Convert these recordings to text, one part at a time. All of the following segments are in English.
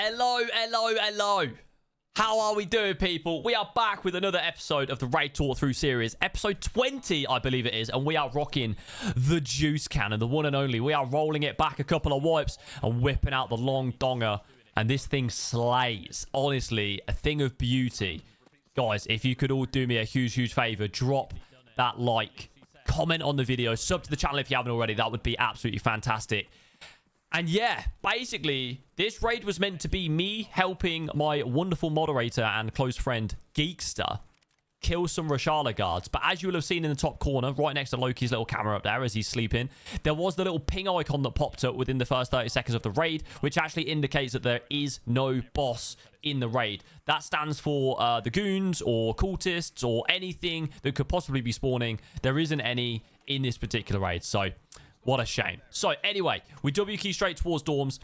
Hello. How are we doing, people? We are back with another episode of the Raid Talk Through series. Episode 20, I believe it is. And we are rocking the juice cannon, the one and only. We are rolling it back a couple of wipes and whipping out the long donger. And this thing slays. Honestly, a thing of beauty. Guys, if you could all do me a huge favor, drop that like, comment on the video, sub to the channel if you haven't already. That would be absolutely fantastic. And yeah, basically, this raid was meant to be me helping my wonderful moderator and close friend, Geekster, kill some Rashala guards. But as you will have seen in the top corner, right next to Loki's little camera up there as he's sleeping, there was the little ping icon that popped up within the first 30 seconds of the raid, which actually indicates that there is no boss in the raid. That stands for the goons or cultists or anything that could possibly be spawning. There isn't any in this particular raid, so... what a shame. So, anyway, we W key straight towards dorms,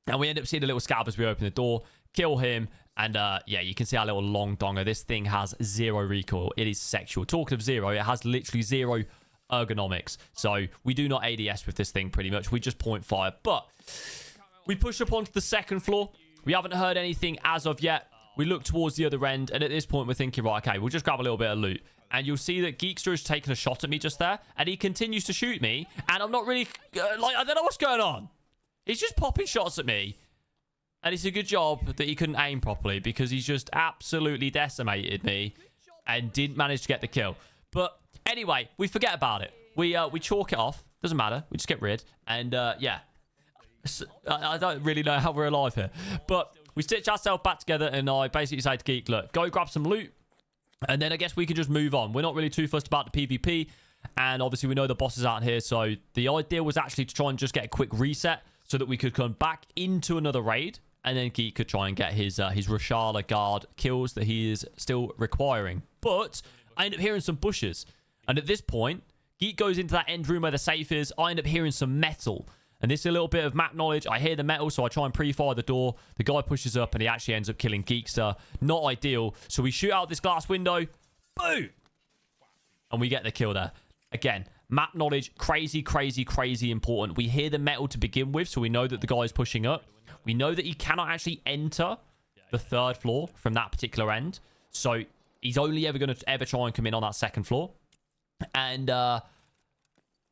and we end up seeing a little scab as we open the door, kill him, and, yeah, you can see our little long donger. This thing has zero recoil. It is sexual. Talking of zero, it has literally zero ergonomics. So, we do not ADS with this thing, pretty much. We just point fire. But, we push up onto the second floor. We haven't heard anything as of yet. We look towards the other end, and at this point, we're thinking, right, okay, we'll just grab a little bit of loot. And you'll see that Geekster has taken a shot at me just there. And he continues to shoot me. And I'm not really... like, I don't know what's going on. He's just popping shots at me. And it's a good job that he couldn't aim properly. Because he's just absolutely decimated me. And didn't manage to get the kill. But anyway, we forget about it. We chalk it off. Doesn't matter. We just get rid. And yeah. I don't really know how we're alive here. But we stitch ourselves back together. And I basically say to Geek, look, go grab some loot. And then I guess we can just move on. We're not really too fussed about the PvP. And obviously we know the boss is out here. So the idea was actually to try and just get a quick reset. So that we could come back into another raid. And then Geek could try and get his Rashala guard kills that he is still requiring. But I end up hearing some bushes. And at this point, Geek goes into that end room where the safe is. I end up hearing some metal. And this is a little bit of map knowledge. I hear the metal, so I try and pre-fire the door. The guy pushes up, and he actually ends up killing Geekster. Not ideal. So we shoot out this glass window. Boom! And we get the kill there. Again, map knowledge, crazy important. We hear the metal to begin with, so we know that the guy is pushing up. We know that he cannot actually enter the third floor from that particular end. So he's only ever going to try and come in on that second floor. And,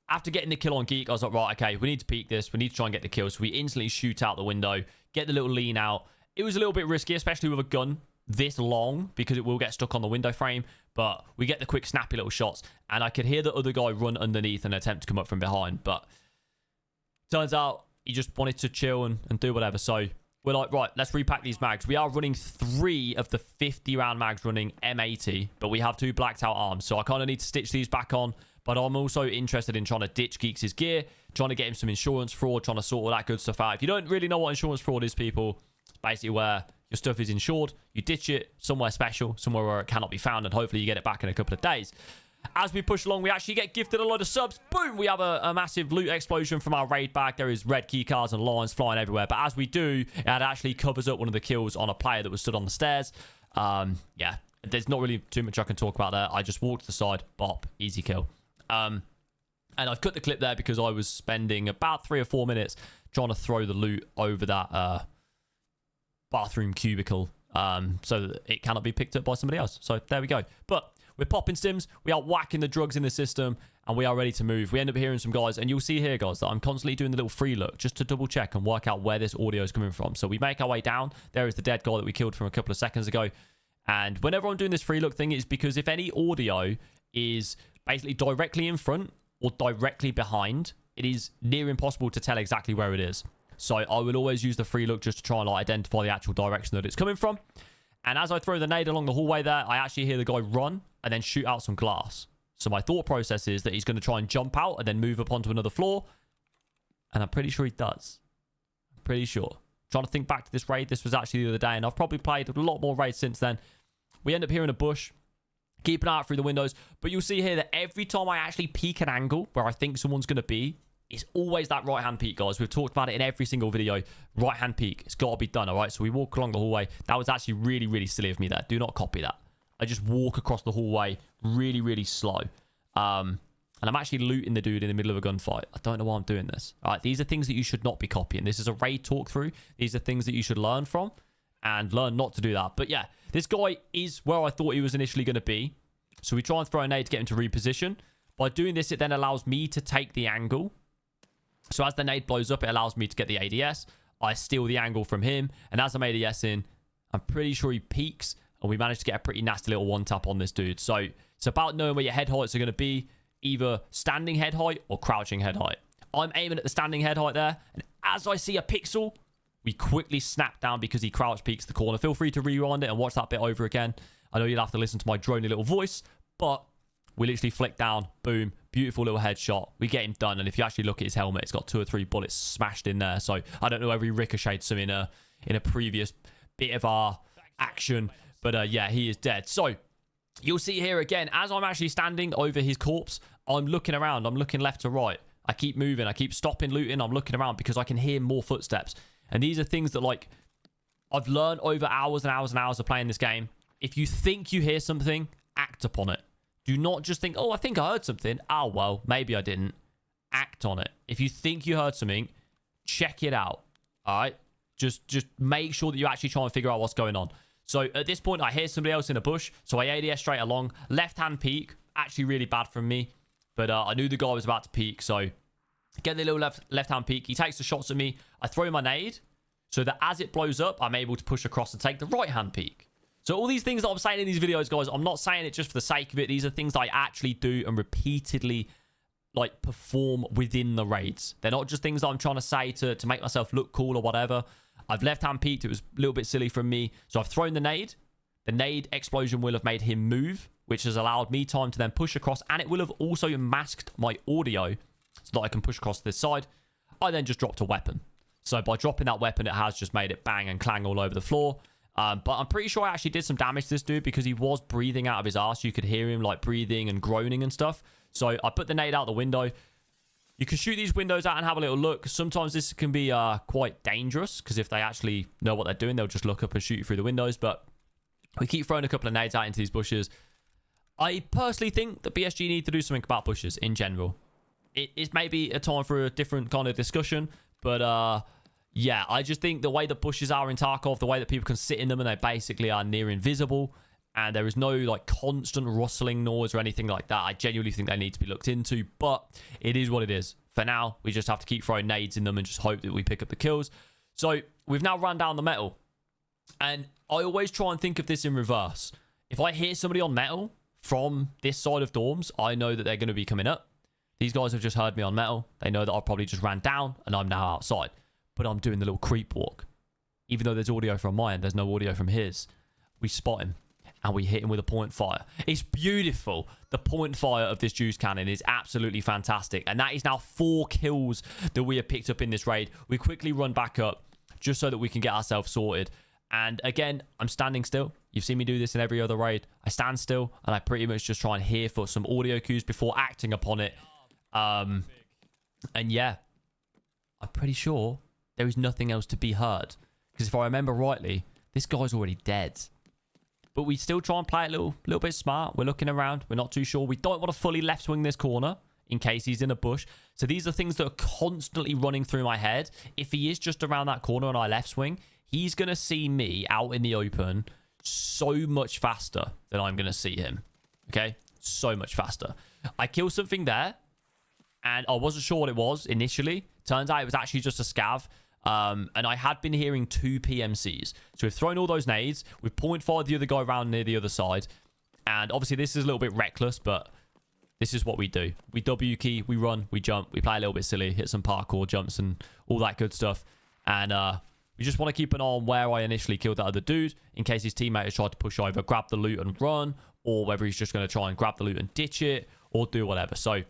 after getting the kill on Geek, I was like, right, okay, we need to peek this. We need to try and get the kill. So we instantly shoot out the window, get the little lean out. It was a little bit risky, especially with a gun this long, because it will get stuck on the window frame. But we get the quick, snappy little shots. And I could hear the other guy run underneath and attempt to come up from behind. But turns out he just wanted to chill and do whatever. So we're like, right, let's repack these mags. We are running 3 of the 50-round mags running M80. But we have 2 blacked out arms. So I kind of need to stitch these back on. But I'm also interested in trying to ditch Geeks' gear, trying to get him some insurance fraud, trying to sort all that good stuff out. If you don't really know what insurance fraud is, people, it's basically where your stuff is insured, you ditch it somewhere special, somewhere where it cannot be found, and hopefully you get it back in a couple of days. As we push along, we actually get gifted a load of subs. Boom! We have a massive loot explosion from our raid bag. There is red key cards and lines flying everywhere. But as we do, it actually covers up one of the kills on a player that was stood on the stairs. Yeah, there's not really too much I can talk about there. I just walked to the side, bop, easy kill. And I've cut the clip there because I was spending about 3 or 4 minutes trying to throw the loot over that bathroom cubicle so that it cannot be picked up by somebody else. So there we go. But we're popping stims. We are whacking the drugs in the system, and we are ready to move. We end up hearing some guys, and you'll see here, guys, that I'm constantly doing the little free look just to double check and work out where this audio is coming from. So we make our way down. There is the dead guy that we killed from a couple of seconds ago. And whenever I'm doing this free look thing, it's because if any audio is basically directly in front or directly behind, it is near impossible to tell exactly where it is. So I will always use the free look just to try and like identify the actual direction that it's coming from. And as I throw the nade along the hallway there, I actually hear the guy run and then shoot out some glass. So my thought process is that he's going to try and jump out and then move up onto another floor. And I'm pretty sure he does. I'm pretty sure. Trying to think back to this raid. This was actually the other day, and I've probably played a lot more raids since then. We end up hearing a bush. Keep an eye out through the windows. But you'll see here that every time I actually peek an angle where I think someone's going to be, it's always that right-hand peek, guys. We've talked about it in every single video. Right-hand peek. It's got to be done, all right? So we walk along the hallway. That was actually really silly of me there. Do not copy that. I just walk across the hallway really slow. and I'm actually looting the dude in the middle of a gunfight. I don't know why I'm doing this. All right, these are things that you should not be copying. This is a raid talk through. These are things that you should learn from and learn not to do that. But yeah, this guy is where I thought he was initially going to be. So we try and throw a nade to get him to reposition. By doing this, it then allows me to take the angle. So as the nade blows up, it allows me to get the ADS. I steal the angle from him. And as I'm ADSing, I'm pretty sure he peeks. And we managed to get a pretty nasty little one-tap on this dude. So it's about knowing where your head heights are going to be. Either standing head height or crouching head height. I'm aiming at the standing head height there. And as I see a pixel, we quickly snap down because he crouch peeks the corner. Feel free to rewind it and watch that bit over again. I know you'll have to listen to my drony little voice. But we literally flick down. Boom. Beautiful little headshot. We get him done. And if you actually look at his helmet, it's got 2 or 3 bullets smashed in there. So I don't know whether he ricocheted some in a previous bit of our action. But yeah, he is dead. So you'll see here again, as I'm actually standing over his corpse, I'm looking around. I'm looking left to right. I keep moving. I keep stopping looting. I'm looking around because I can hear more footsteps. And these are things that, like, I've learned over hours and hours and hours of playing this game. If you think you hear something, act upon it. Do not just think, oh, I think I heard something. Oh, well, maybe I didn't. Act on it. If you think you heard something, check it out. All right? Just make sure that you actually try and figure out what's going on. So at this point, I hear somebody else in a bush. So I ADS straight along. Left-hand peek. Actually really bad from me. But I knew the guy was about to peek. So get the little left-hand peek. He takes the shots at me. I throw my nade. So that as it blows up, I'm able to push across and take the right-hand peek. So all these things that I'm saying in these videos, guys, I'm not saying it just for the sake of it. These are things that I actually do and repeatedly, like, perform within the raids. They're not just things that I'm trying to say to make myself look cool or whatever. I've left-hand peeked. It was a little bit silly from me. So I've thrown the nade. The nade explosion will have made him move, which has allowed me time to then push across. And it will have also masked my audio so that I can push across this side. I then just dropped a weapon. So by dropping that weapon, it has just made it bang and clang all over the floor. But I'm pretty sure I actually did some damage to this dude because he was breathing out of his ass. You could hear him, like, breathing and groaning and stuff. So I put the nade out the window. You can shoot these windows out and have a little look. Sometimes this can be quite dangerous because if they actually know what they're doing, they'll just look up and shoot you through the windows. But we keep throwing a couple of nades out into these bushes. I personally think that BSG need to do something about bushes in general. It's maybe a time for a different kind of discussion. But yeah, I just think the way the bushes are in Tarkov, the way that people can sit in them and they basically are near invisible, and there is no, like, constant rustling noise or anything like that. I genuinely think they need to be looked into, but it is what it is. For now, we just have to keep throwing nades in them and just hope that we pick up the kills. So we've now run down the metal, and I always try and think of this in reverse. If I hear somebody on metal from this side of dorms, I know that they're going to be coming up. These guys have just heard me on metal. They know that I probably just ran down and I'm now outside. But I'm doing the little creep walk. Even though there's audio from mine, there's no audio from his. We spot him and we hit him with a point fire. It's beautiful. The point fire of this juice cannon is absolutely fantastic. And that is now 4 kills that we have picked up in this raid. We quickly run back up just so that we can get ourselves sorted. And again, I'm standing still. You've seen me do this in every other raid. I stand still and I pretty much just try and hear for some audio cues before acting upon it. And yeah, I'm pretty sure there is nothing else to be heard. Because if I remember rightly, this guy's already dead. But we still try and play it a little bit smart. We're looking around. We're not too sure. We don't want to fully left swing this corner in case he's in a bush. So these are things that are constantly running through my head. If he is just around that corner and I left swing, he's going to see me out in the open so much faster than I'm going to see him. Okay? So much faster. I killed something there. And I wasn't sure what it was initially. Turns out it was actually just a scav. And I had been hearing 2 PMCs. So we've thrown all those nades. We've point fired the other guy around near the other side. And obviously this is a little bit reckless, but this is what we do. We W key, we run, we jump, we play a little bit silly, hit some parkour jumps and all that good stuff. And we just want to keep an eye on where I initially killed that other dude in case his teammate has tried to push over, grab the loot and run, or whether he's just going to try and grab the loot and ditch it or do whatever. So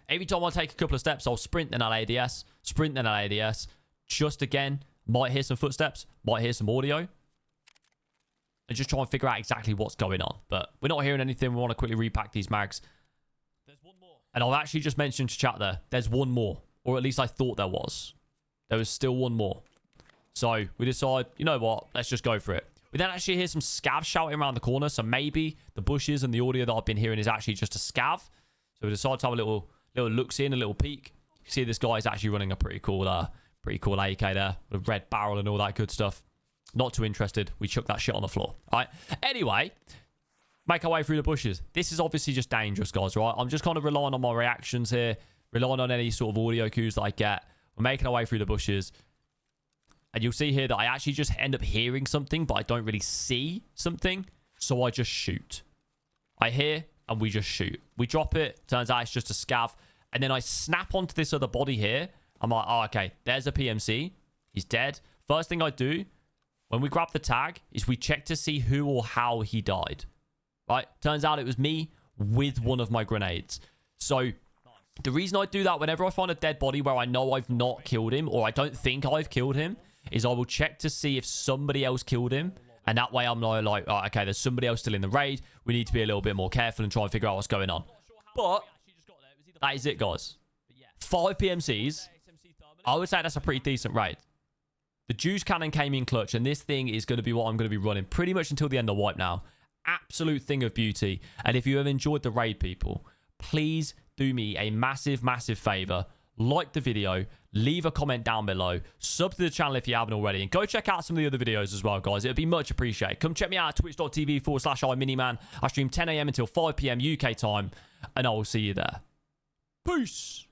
every time I take a couple of steps, I'll sprint, then I'll ADS. Sprint, then I'll ADS. Just again, might hear some footsteps, might hear some audio. And just try and figure out exactly what's going on. But we're not hearing anything. We want to quickly repack these mags. There's one more. And I've actually just mentioned to chat there, there's one more. Or at least I thought there was. There was still one more. So we decide, you know what? Let's just go for it. We then actually hear some scavs shouting around the corner. So maybe the bushes and the audio that I've been hearing is actually just a scav. So we decided to have a little look-see and a little peek. You see this guy is actually running a pretty cool AK there with a red barrel and all that good stuff. Not too interested. We chucked that shit on the floor. All right. Anyway, make our way through the bushes. This is obviously just dangerous, guys, right? I'm just kind of relying on my reactions here, relying on any sort of audio cues that I get. We're making our way through the bushes. And you'll see here that I actually just end up hearing something, but I don't really see something. So I just shoot. I hear and we just shoot. We drop it. Turns out it's just a scav. And then I snap onto this other body here. I'm like, oh, okay, there's a PMC. He's dead. First thing I do when we grab the tag is we check to see who or how he died. Right? Turns out it was me with one of my grenades. So the reason I do that whenever I find a dead body where I know I've not killed him or I don't think I've killed him is I will check to see if somebody else killed him. And that way I'm like, oh, okay, there's somebody else still in the raid. We need to be a little bit more careful and try and figure out what's going on. But that is it, guys. 5 PMCs. I would say that's a pretty decent raid. The Juice Cannon came in clutch, and this thing is going to be what I'm going to be running pretty much until the end of wipe now. Absolute thing of beauty. And if you have enjoyed the raid, people, please do me a massive, massive favor. Like the video, leave a comment down below, sub to the channel if you haven't already, and go check out some of the other videos as well, guys. It would be much appreciated. Come check me out at twitch.tv/IMinimann. I stream 10 AM until 5 PM UK time, and I will see you there. Peace.